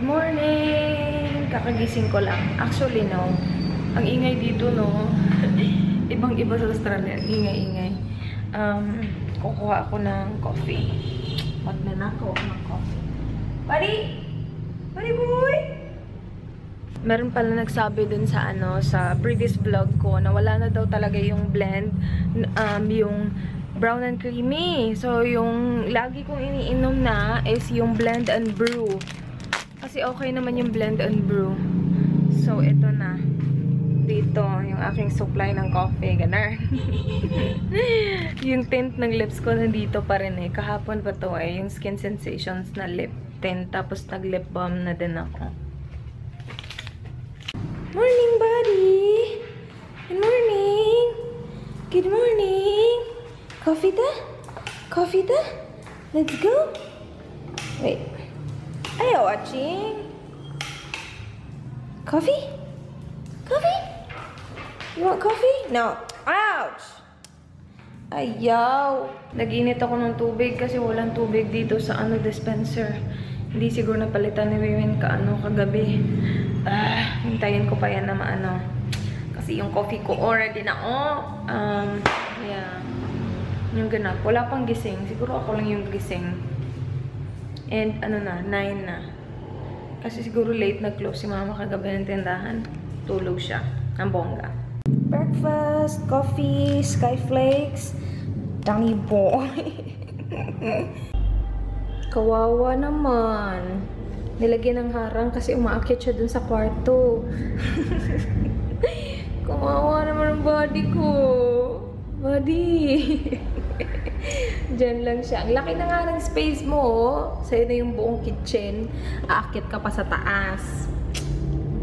morning! Kakagising ko lang. Actually, no. Ang ingay dito, no. Ibang-iba sa Australia. Ingay-ingay. Kukuha ako ng coffee. Magnanakaw ako ng coffee. Buddy! Buddy boy! Meron pala nagsabi dun sa sa previous vlog ko na wala na daw talaga yung blend, yung brown and creamy. So, yung lagi kong iniinom na is yung blend and brew. Kasi okay naman yung blend and brew. So, ito na. Dito, yung aking supply ng coffee. Ganar. Yung tint ng lips ko nandito pa rin eh. Kahapon pa to eh. Yung Skin Sensations na lip tint. Tapos nag-lip balm na din ako. Morning, buddy! Good morning! Good morning! Coffee ta? Coffee ta? Let's go! Wait. Are you watching? Coffee? Coffee? You want coffee? No. Ouch! Ayaw! Nag-init ako ng tubig kasi walang tubig dito sa dispenser. Hindi siguro napalitan ni Wiwin kagabi. Hintayin ko pa yan na kasi yung coffee ko already na yeah. Yung ganap. Wala pang gising. Siguro ako lang yung gising. And 9 na. Kasi siguro late nag-close si mama kagabi ng tindahan. Tulog siya. Ang bongga. Breakfast, coffee, skyflakes, Danny boy. Kawawa naman. Nilagyan ng harang kasi umaakyat siya dun sa kwarto. Kawawa naman ang body ko. Body. Diyan lang siya. Ang laki na nga ng space mo. Sa'yo na yung buong kitchen. Aakyat ka pa sa taas.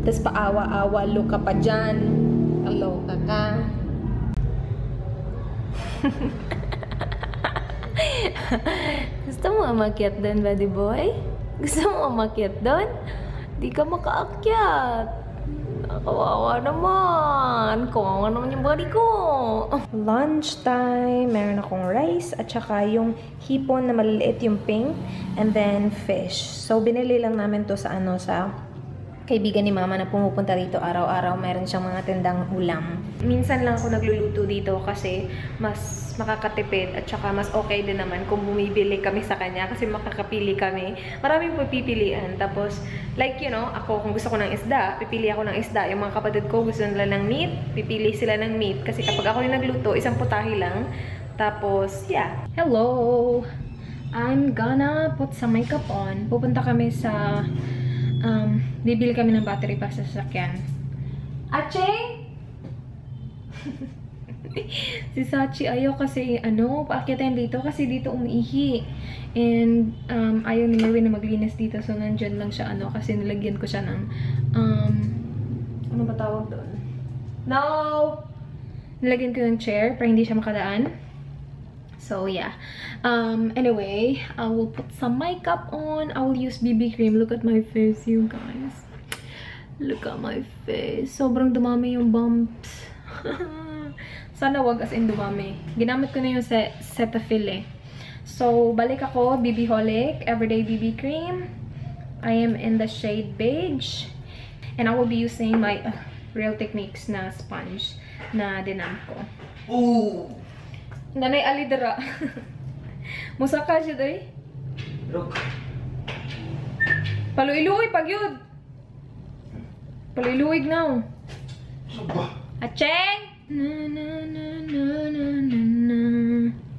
Tapos paawa-awa, look ka pa dyan. Kaloka ka. Gusto mo umakyat doon, buddy boy? Gusto mo umakyat doon? Di ka makaakyat. Kawawa naman. Kawawa naman yung body ko. Lunch time. Meron akong rice at saka yung hipon na maliliit yung pink. And then fish. So, binili lang namin to sa sa kaibigan ni mama na pumupunta dito araw-araw. Meron siyang mga tindang ulam. Minsan lang ako nagluluto dito kasi mas makakatipid at saka mas okay din naman kung bumibili kami sa kanya kasi makakapili kami. Maraming pipilian. Tapos, like, ako kung gusto ko ng isda, pipili ako ng isda. Yung mga kapatid ko gusto nila ng meat, pipili sila ng meat. Kasi kapag ako yung nagluto, isang putahe lang. Tapos, yeah. Hello! I'm gonna put some makeup on. Pupunta kami sa bibili kami ng battery pa sa sasakyan. Acheng! Si Sachi ayaw kasi, paakyatin dito kasi dito umiihi. And, ayaw ni Merwin na maglinis dito. So, nandyan lang siya, kasi nilagyan ko siya ng, ano ba tawag doon? No! Nilagyan ko ng chair para hindi siya makadaan. So, yeah. Anyway, I will put some makeup on. I will use BB cream. Look at my face, you guys. Look at my face. Sobrang dumami yung bumps. Sana wag as in dumami. Ginamit ko na yung Cetaphil eh. So, balik ako. BB Holic. Everyday BB cream. I am in the shade beige. And I will be using my Real Techniques na sponge na dinam ko. Ooh! Nanay alidara. Musaka siya doy. Look. Paluiluoy pag yun. Paluiluig now. Saba. Acheng! Na na na na na na na.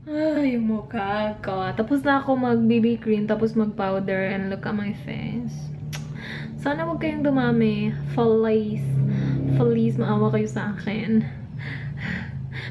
Ay, yung mukha ko. Tapos na ako mag-BB cream, tapos mag-powder, and look at my face. Sana wag kayong dumami. Please, maawa kayo sa akin.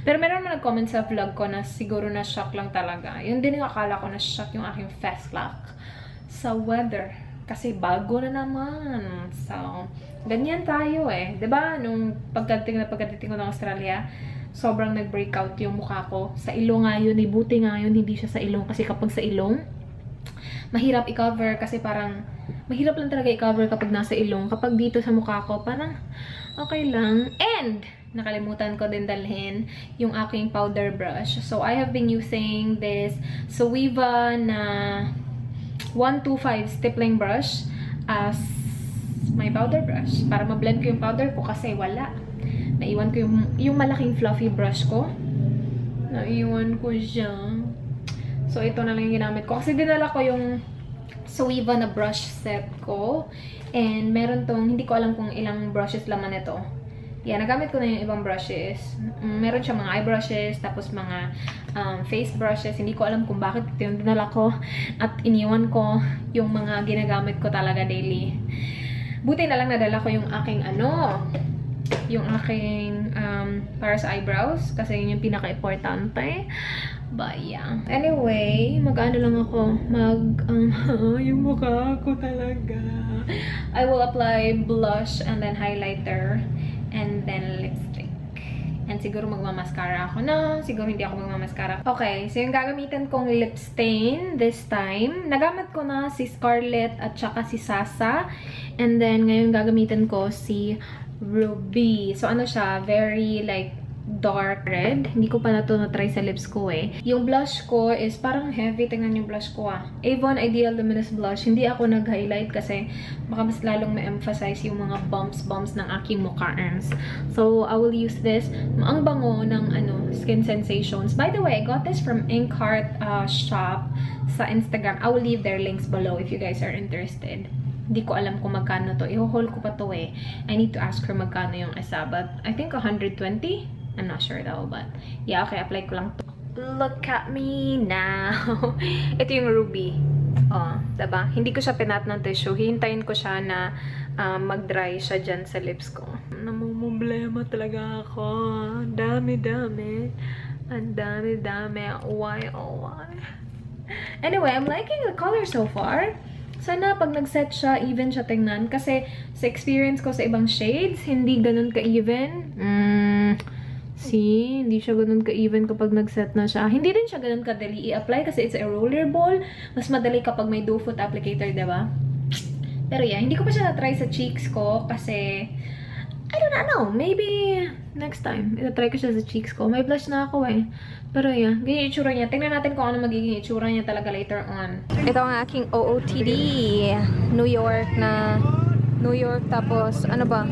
Pero meron naman nag-comment sa vlog ko na siguro na-shock lang talaga. Yun din yung akala ko na-shock yung aking fast lock sa weather. Kasi bago na naman. So, ganyan tayo eh. Diba? Nung pagdating ko ng Australia, sobrang nag-breakout yung mukha ko. Sa ilong nga yun, buti nga yun, hindi siya sa ilong. Kasi kapag sa ilong, mahirap i-cover kasi parang, mahirap lang talaga i-cover kapag nasa ilong. Kapag dito sa mukha ko, parang okay lang. And, nakalimutan ko din dalhin yung aking powder brush. So, I have been using this Zoeva na 125 stippling brush as my powder brush para ma-blend ko yung powder ko kasi wala. Naiwan ko yung malaking fluffy brush ko. Naiwan ko siya. So, ito na lang yung ginamit ko. Kasi dinala ko yung Zoeva na brush set ko. And meron tong, hindi ko alam kung ilang brushes laman ito. Yeah, nagamit ko na yung ibang brushes. Meron siya mga eye brushes, tapos mga face brushes. Hindi ko alam kung bakit ito yung dinala ko. At iniwan ko yung mga ginagamit ko talaga daily. Buti na lang nadala ko yung aking yung aking para sa eyebrows. Kasi yun yung pinaka-importante. But yeah. Anyway, mag-ano lang ako. Yung mukha ko talaga. I will apply blush and then highlighter. And then lipstick. And siguro magmamaskara ako. No, siguro hindi ako magmamaskara. Okay, so yung gagamitan kong lip stain this time. Nagamit ko na si Scarlett at saka si Sasa. And then ngayon gagamitan ko si Ruby. So ano siya, very like dark red. Hindi ko pa na to na-try sa lips ko eh. Yung blush ko is parang heavy. Tingnan yung blush ko ah. Avon Ideal Luminous Blush. Hindi ako nag-highlight kasi baka mas lalong ma-emphasize yung mga bumps ng aking mukha arms. So, I will use this. Ang bango ng Skin Sensations. By the way, I got this from Inkheart shop sa Instagram. I will leave their links below if you guys are interested. Hindi ko alam kung magkano to. I-haul ko pa to eh. I need to ask her magkano yung isa. But I think 120? I'm not sure though, but yeah, okay, apply ko lang to. Look at me now. Ito yung Ruby. Oh, diba? Hindi ko siya pinat ng tissue. Hihintayin ko siya na mag-dry siya dyan sa lips ko. Namumblema talaga ako. Dami-dami. Ang dami-dami. Why, oh why? Anyway, I'm liking the color so far. Sana pag nag-set siya, even siya tingnan. Kasi sa experience ko sa ibang shades, hindi ganun ka-even. See, hindi siya ganun ka-even kapag nag-set na siya. Hindi din siya ganun kadali i-apply kasi it's a roller ball. Mas madali kapag may doe foot applicator, diba? Pero yeah, hindi ko pa siya na-try sa cheeks ko kasi I don't know. Maybe next time. Ita-try ko siya sa cheeks ko. May blush na ako eh. Pero yeah, ganyan yung itsura niya. Tingnan natin kung ano magiging itsura niya talaga later on. Ito ang aking OOTD. New York tapos ano ba?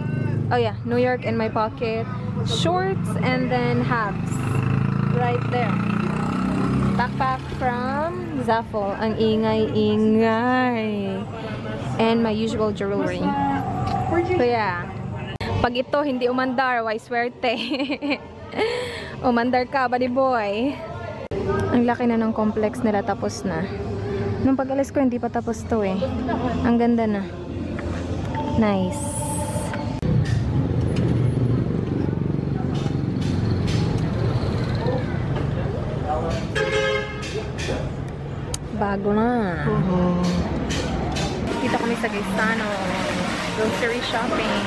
Oh yeah, New York in my pocket. Shorts and then hats. Right there. Backpack from Zaful. Ang ingay-ingay. And my usual jewelry. So yeah. Pag ito hindi umandar, why swerte? Umandar ka, buddy boy. Ang laki na ng complex nila, tapos na. Nung pag-alis ko, hindi pa tapos to eh. Ang ganda na. Nice. Bago na. Dito kami sa Gaistano. Grocery shopping.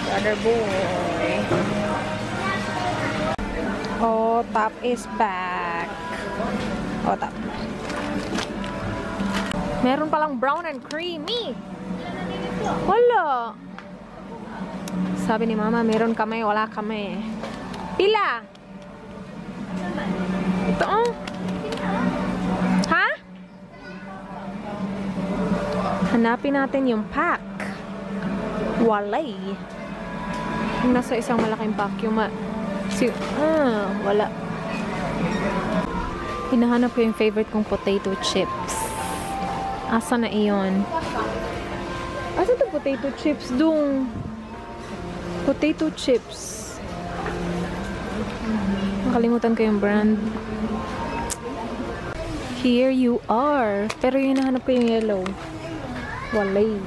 Brother boy. Oh, top is back. Oh, top. Meron palang brown and creamy. Wala. Sabi ni mama, meron kami, wala kami. Pila? Ito oh. Ha? Hanapin natin yung pack. Walay. Yung nasa isang malaking pack. Yung wala. Hinahanap ko yung favorite kong potato chips. Asa na iyon? Asa ito potato chips dong? Potato chips. Nakalimutan ko yung brand. Here you are. Pero yung hinahanap ko yung yellow. Walay.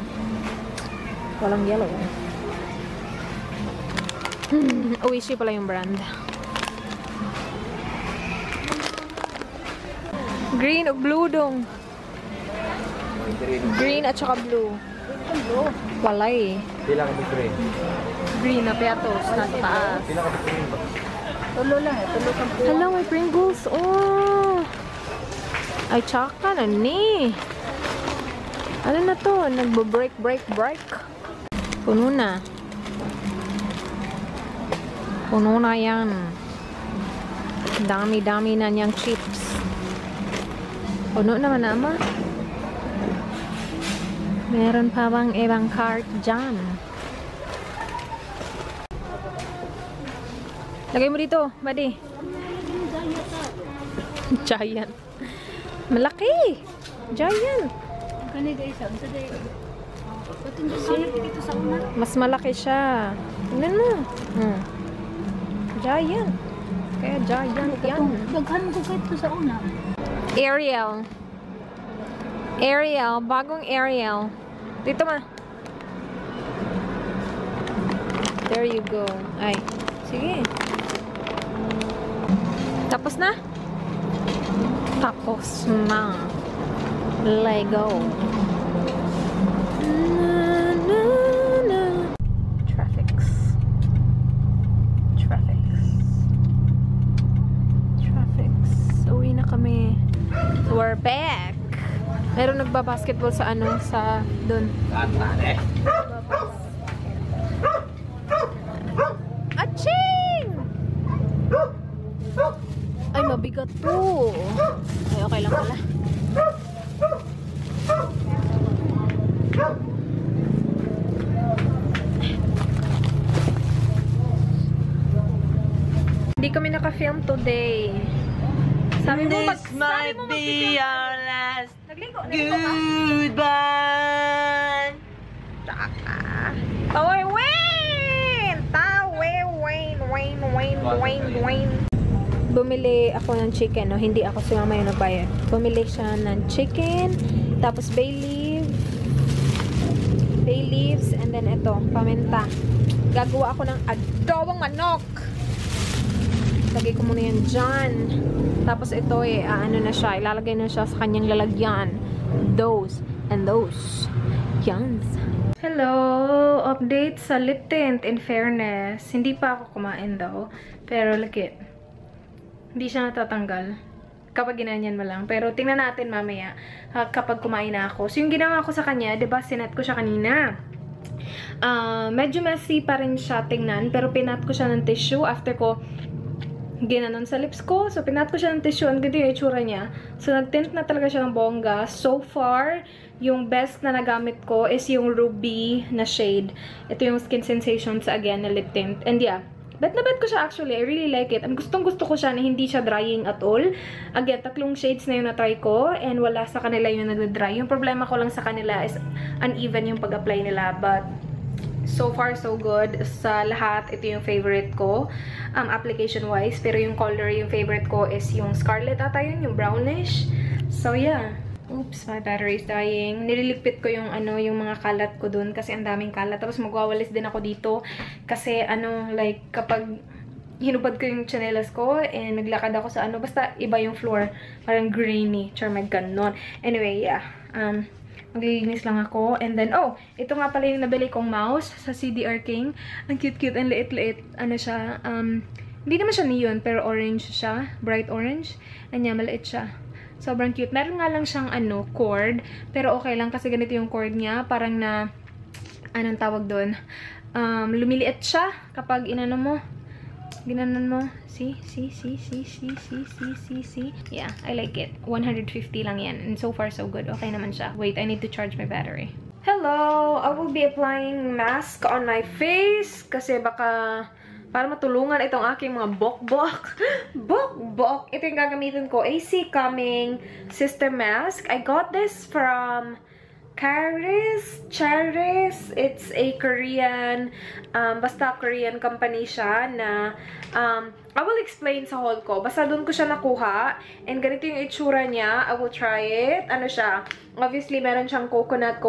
Walang yellow. Oishi pala yung brand. Green o blue dong? Green at saka blue. Walay. Pila ka green? Green na piatos. Nasa taas. Pila ka green ba? Tulo lang eh. Tulo kang puwa. Hello, may Pringles. Oh. Ay, tsaka na ni. Ano na to? Nagbo-break. Puno na. Puno na yan. Dami-dami na niyang chips. Puno naman ama. Meron pa bang ibang cart dyan? Lagay mo dito, buddy. Giant. Malaki! Giant! Mas malaki siya. Tingnan mo. Giant. Kaya giant yan. Daghan ko kahit sa una. Ariel. Ariel. Bagong Ariel. Dito ma. There you go. Ay. Sige. Tapos na? Tapos na. Lego. Na, na, na. Traffics. Uwi na kami. We're back. Meron nagba-basketball sa ano, sa dun. Aching! Ay, mabigat to. Ay, okay lang pala. Hindi kami naka-film today. Sabi mo Be our last Nagligo ka? goodbye. Wayne. Bumili ako ng chicken, no? Hindi ako si mama yung nagbayad. Bumili siya ng chicken, tapos bay leaves, and then ito, paminta. Gagawa ako ng adobong manok. Lagay ko muna yan dyan. Tapos ito ano na siya, ilalagay na siya sa kanyang lalagyan. Those and those. Yan. Hello! Update sa lip tint, in fairness. Hindi pa ako kumain daw. Pero lagit. Hindi siya natatanggal. Kapag ginanyan mo lang. Pero tingnan natin mamaya kapag kumain na ako. So yung ginawa ko sa kanya, diba sinet ko siya kanina. Medyo messy pa rin siya tingnan. Pero pinat ko siya ng tissue after ko ginanon sa lips ko. So, pinat ko siya ng tissue. Ang ganda yung itsura niya. So, nag-tint na talaga siya ng bongga. So far, yung best na nagamit ko is yung Ruby na shade. Ito yung Skin Sensations again na lip tint. And yeah, bet na bet ko siya actually. I really like it. Ang gustong-gusto ko siya na hindi siya drying at all. Again, 3 shades na yung na-try ko. And wala sa kanila yung nagda-dry. Yung problema ko lang sa kanila is uneven yung pag-apply nila. But so far, so good. Sa lahat, ito yung favorite ko. Application-wise. Pero yung color, yung favorite ko is yung Scarlet ata yun, yung brownish. So, yeah. Oops, my battery is dying. Nililigpit ko yung yung mga kalat ko dun kasi ang daming kalat. Tapos magwawalis din ako dito kasi like kapag hinubad ko yung chanelas ko and naglakad ako sa basta iba yung floor. Parang grainy. Charmag ganon. Anyway, yeah. Maglilinis lang ako. And then, ito nga pala yung nabili kong mouse sa CDR King. Ang cute-cute and liit-liit. Ano siya, hindi naman siya neon, pero orange siya. Bright orange. Anya, maliit siya. Sobrang cute. Meron nga lang siyang, cord. Pero okay lang kasi ganito yung cord niya. Parang na, anong tawag doon? Lumiliit siya kapag inano mo. Ginanon mo. See? Yeah, I like it. 150 lang yan. And so far, so good. Okay naman siya. Wait, I need to charge my battery. Hello! I will be applying mask on my face. Kasi baka para matulungan itong aking mga bok-bok. Bok-bok! Ito yung gagamitin ko. AC Coming System Mask. I got this from Charis. It's a Korean, basta Korean company siya na, I will explain sa haul ko. Basta doon ko siya nakuha. And ganito yung itsura niya. I will try it. Ano siya? Obviously, meron siyang coconut.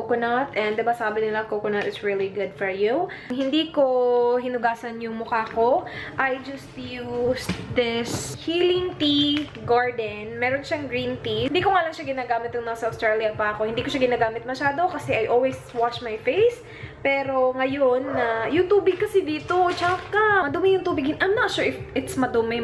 And diba sabi nila, coconut is really good for you. Hindi ko hinugasan yung mukha ko. I just used this Healing Tea Garden. Meron siyang green tea. Hindi ko nga lang siya ginagamit nung nasa Australia pa ako. Hindi ko siya ginagamit masyado kasi I always wash my face. Pero ngayon, yung tubig kasi dito, tsaka madumi yung tubig. I'm not sure if it's madumi.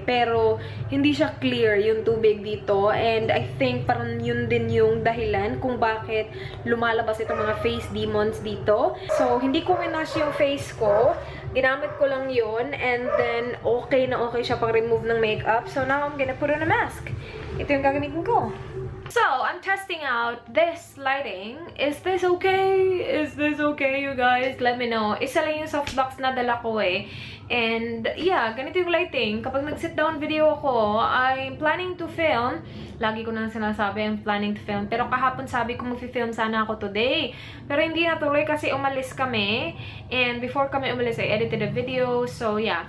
Pero hindi siya clear yung tubig dito. And I think parang yun din yung dahilan kung bakit lumalabas itong mga face demons dito. So, hindi ko winash yung face ko. Ginamit ko lang yun. And then, okay na okay siya pang remove ng makeup. So, now I'm gonna put on a mask. Ito yung gagamitin ko. So, I'm testing out this lighting. Is this okay? Is this okay, you guys? Let me know. Isa lang yung softbox na dala ko eh. And, yeah, ganito yung lighting. Kapag nag-sit down video ako, I'm planning to film. Lagi ko na sinasabi, I'm planning to film. Pero kahapon sabi ko mag-film sana ako today. Pero hindi natuloy kasi umalis kami. And before kami umalis, I edited a video. So, yeah.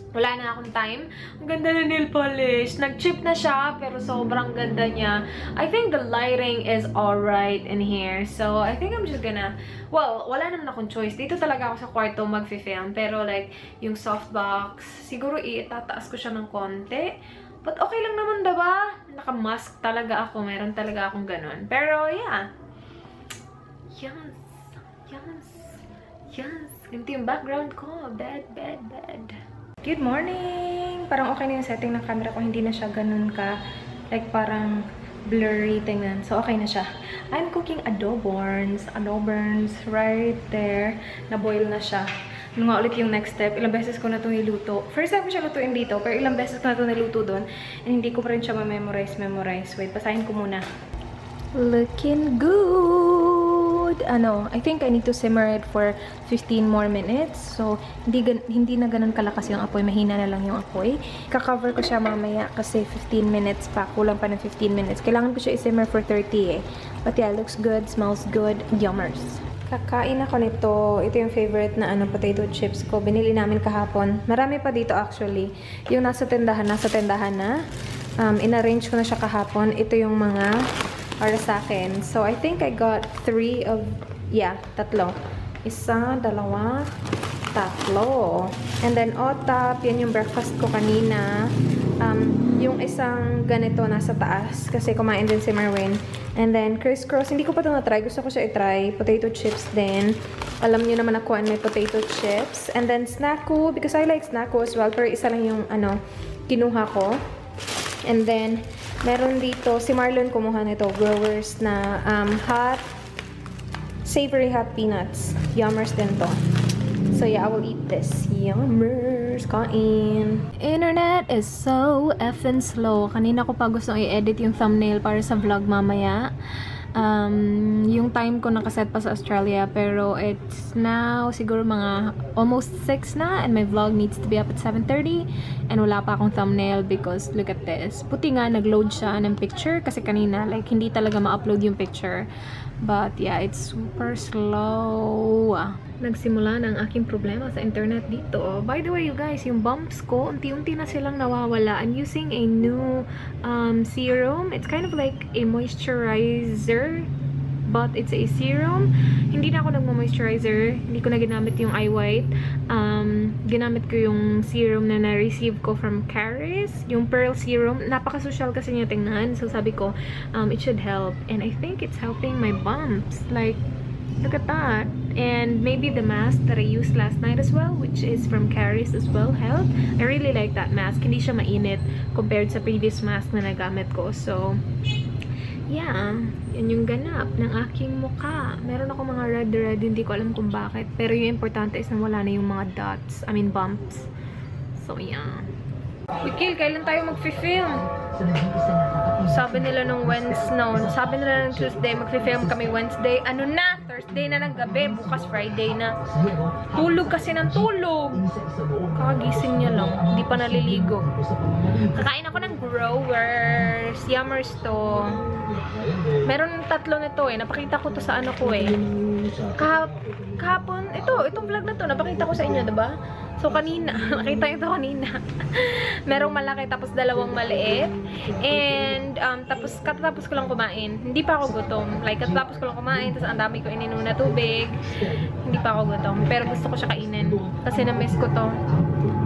Wala na akong time. Ang ganda na nail polish. Nag-chip na siya, pero sobrang ganda niya. I think the lighting is alright in here. So, I think I'm just gonna... Well, wala naman akong choice. Dito talaga ako sa kwarto mag-film. Pero like, yung softbox, siguro itataas ko siya ng konti. But okay lang naman, diba? Naka-mask talaga ako. Meron talaga akong ganun. Pero, yeah. Yes. Yes. Yes. Ganito yung background ko. Bed. Good morning! Parang okay na yung setting ng camera ko. Hindi na siya ganun ka, like parang blurry tingnan. So, okay na siya. I'm cooking adoborns. Adoborns right there. Na-boil na siya. Ano nga ulit yung next step? Ilang beses ko na itong niluto. First time ko siya lutuin dito, pero ilang beses ko na itong niluto doon. And hindi ko pa rin siya ma-memorize. Wait, basahin ko muna. Looking good! I think I need to simmer it for 15 more minutes. So, hindi na ganun kalakas yung apoy. Mahina na lang yung apoy. Kaka-cover ko siya mamaya kasi 15 minutes pa. Kulang pa ng 15 minutes. Kailangan ko siya i-simmer for 30 eh. But yeah, looks good, smells good, yummers. Kakain ako nito. Ito yung favorite na potato chips ko. Binili namin kahapon. Marami pa dito actually. Yung nasa tindahan na. In-arrange ko na siya kahapon. Ito yung mga para sa akin. So, I think I got 3 of... Yeah, 3. Isa, dalawa, 3. And then, otap. Yan yung breakfast ko kanina. Yung isang ganito nasa taas. Kasi kumain din si Marwin. And then, crisscross. Hindi ko pa ito na-try. Gusto ko siya i-try. Potato chips din. Alam niyo naman ako may potato chips. And then, snacko. Because I like snacko as well. Pero isa lang yung, kinuha ko. And then, meron dito, si Marlon kumuha nito, Growers na savory hot peanuts. Yummers din to. So yeah, I will eat this. Yummers! Kain! Internet is so effing slow. Kanina ko pa gusto i-edit yung thumbnail para sa vlog mamaya. Yung time ko nakaset pa sa Australia, pero it's now siguro mga almost 6 na, and my vlog needs to be up at 7:30 and wala pa akong thumbnail because look at this. Puti nga nag-load siya ng picture kasi kanina like hindi talaga ma-upload yung picture. But yeah, it's super slow. Nagsimula na ang aking problema sa internet dito. By the way, you guys, yung bumps ko, unti-unti na silang nawawala. I'm using a new serum. It's kind of like a moisturizer, but it's a serum. Hindi na ako nagmo-moisturizer. Hindi ko na ginamit yung eye white. Ginamit ko yung serum na na-receive ko from Caris. Yung Pearl Serum. Napaka-social kasi niya tingnan. So sabi ko, it should help. And I think it's helping my bumps. Like, look at that. And maybe the mask that I used last night as well, which is from Caris as well, helped. I really like that mask. Hindi siya mainit compared sa previous mask na nagamit ko. So, yeah. Yan yung ganap ng aking mukha. Meron ako mga red, hindi ko alam kung bakit. Pero yung importante is na wala na yung mga dots. I mean, bumps. So, yeah. Wikil, kailan tayo mag-film? Sabi nila nung sabi nila nung Tuesday, mag-film kami Wednesday. Ano na? Thursday na ng gabi. Bukas Friday na. Tulog kasi ng tulog. Kakagising niya lang. Hindi pa naliligo. Kakain ako ng Growers. Yummers to. Meron 3 nito eh. Napakita ko to sa ano ko eh. Kahapon, itong vlog na to, napakita ko sa inyo, diba? So, kanina, nakita nyo ito kanina. Merong malaki, tapos 2 maliit. And, tapos, katatapos ko lang kumain. Hindi pa ako gutom. Like, katatapos ko lang kumain, tapos ang dami ko ininom na tubig. Hindi pa ako gutom. Pero gusto ko siya kainin. Kasi na-miss ko to.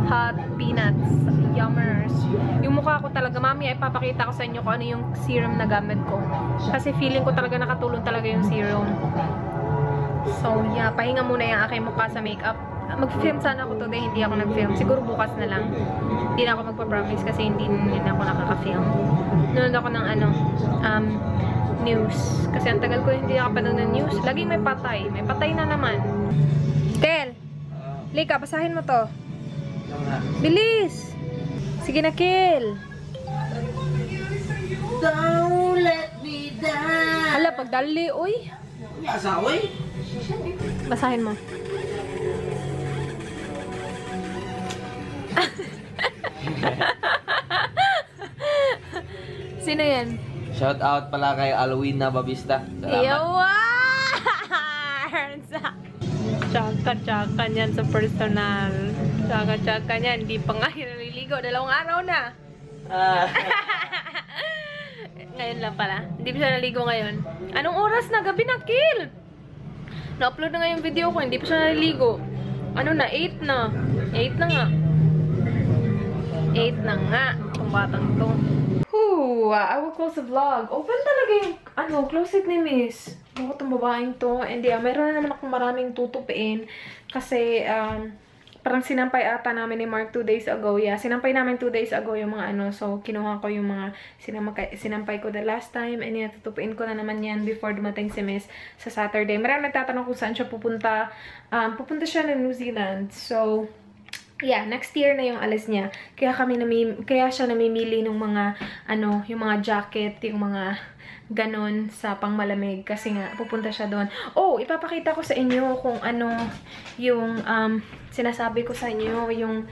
Hot peanuts. Yummers. Yung mukha ko talaga, mami, ay papakita ko sa inyo kung ano yung serum na gamit ko. Kasi feeling ko talaga nakatulong talaga yung serum. So, yeah, pahinga muna yung aking mukha sa makeup. Mag-film sana ako today, hindi ako nag-film. Siguro bukas na lang. Hindi na ako magpa-promise kasi hindi na ako nakaka-film. Nanood ako ng news. Kasi ang tagal ko hindi nakapanood ng news. Laging may patay. May patay na naman. Kel! Lika, basahin mo to. Bilis! Sige na, Kel! Don't let me pagdali, uy. Asa, oy? Basahin mo. Sino yan? Shout out pala kay Alwina Babista. Salamat. Yawan! Tsaka-tsaka niyan sa personal. Tsaka-tsaka niyan. Hindi pa nga naliligo. 2 araw na. Ah. Ngayon lang pala. Hindi pa siya naligo ngayon. Anong oras na? Gabi na, kill! Na-upload na nga yung video ko. Hindi pa siya naliligo. Ano na? 8 na. 8 na nga. 8 na nga. Itong batang to. I will close the vlog. Open talaga yung, close it ni Miss. Bakit itong babaeng to? And yeah, meron na naman akong maraming tutupiin. Kasi, parang sinampay ata namin ni Mark 2 days ago. Yeah, sinampay namin 2 days ago yung mga So, kinuha ko yung mga sinampay ko the last time. And yeah, tutupiin ko na naman yan before dumating si Miss sa Saturday. Maraming nagtatanong kung saan siya pupunta. Pupunta siya ng New Zealand. So, yeah, next year na yung alis niya. Kaya siya namimili ng mga, yung mga jacket, yung mga ganon sa pangmalamig. Kasi nga, pupunta siya doon. Oh, ipapakita ko sa inyo kung yung, sinasabi ko sa inyo, yung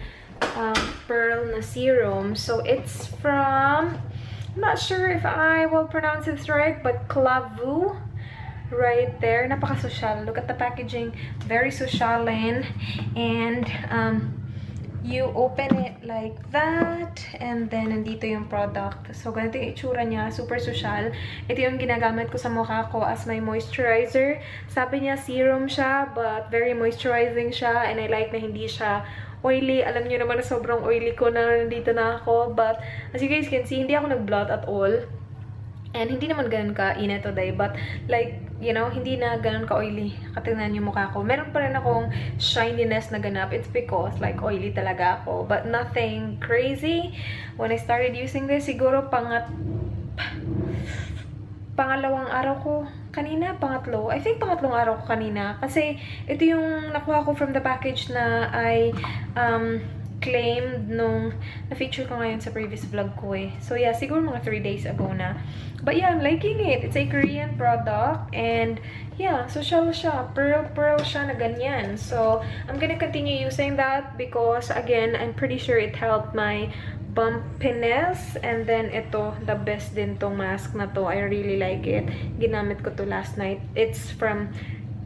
pearl na serum. So, it's from, I'm not sure if I will pronounce this right, but Clavu. Right there. Napaka-social. Look at the packaging. Very socialin. And, you open it like that, and then nandito yung product. So, ganito yung itsura niya. Super social. Ito yung ginagamit ko sa mukha ko as my moisturizer. Sabi niya, serum siya, but very moisturizing siya, and I like na hindi siya oily. Alam niyo naman na sobrang oily ko na nandito na ako. But, as you guys can see, hindi ako nag-blot at all. And hindi naman ganun ka-init today. But, like, you know, hindi na ganun ka-oily. Katingnan yung mukha ko. Meron pa rin akong shininess na ganap. It's because, like, oily talaga ako. But nothing crazy. When I started using this, siguro pangalawang araw ko kanina. Pangatlo. I think pangatlong araw ko kanina. Kasi, ito yung nakuha ko from the package na I, claimed nung na-feature ko ngayon sa previous vlog ko eh. So yeah, siguro mga 3 days ago na. But yeah, I'm liking it. It's a Korean product. And yeah, social siya. Pearl siya na ganyan. So, I'm gonna continue using that because again, I'm pretty sure it helped my bumpiness. And then ito, the best din tong mask na to. I really like it. Ginamit ko to last night. It's from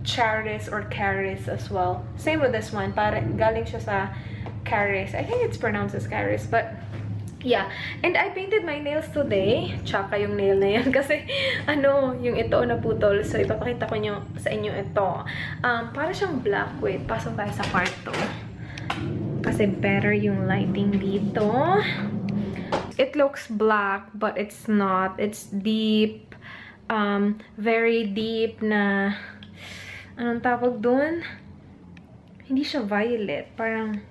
Charis or Caris as well. Same with this one. Galing siya sa Caris. I think it's pronounced as Caris, but yeah. And I painted my nails today. Tsaka yung nail na yan kasi yung ito naputol. So ipapakita ko sa inyo ito. Para siyang black. Wait, pasok tayo sa kwarto. Kasi better yung lighting dito. It looks black, but it's not. It's deep. Very deep na, anong tawag doon? Hindi siya violet. Parang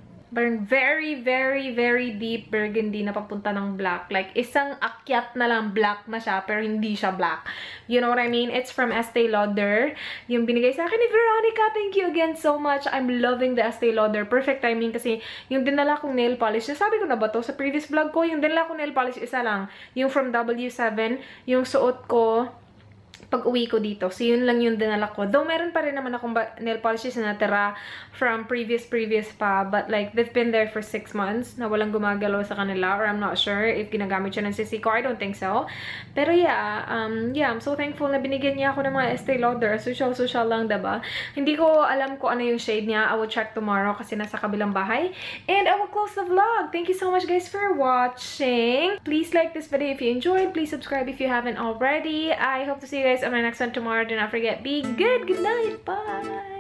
very, very, very deep burgundy na papunta ng black. Like, isang akyat na lang black na siya, pero hindi siya black. You know what I mean? It's from Estee Lauder. Yung binigay sa akin ni Veronica. Thank you again so much. I'm loving the Estee Lauder. Perfect timing kasi yung dinala kong nail polish, sabi ko na ba to sa previous vlog ko? Yung dinala kong nail polish, isa lang. Yung from W7. Yung suot ko pag uwi ko dito. So, yun lang yung dinala ko. Though, meron pa rin naman akong nail polishes na natira from previous pa. But, like, they've been there for 6 months na walang gumagalaw sa kanila. Or I'm not sure if ginagamit siya ng sisi ko. I don't think so. Pero, yeah. I'm so thankful na binigyan niya ako ng mga Estee Lauder. Social lang, diba? Hindi ko alam kung ano yung shade niya. I will check tomorrow kasi nasa kabilang bahay. And I will close the vlog. Thank you so much, guys, for watching. Please like this video if you enjoyed. Please subscribe if you haven't already. I hope to see you guys on my next one tomorrow. Do not forget, be good. Good night. Bye.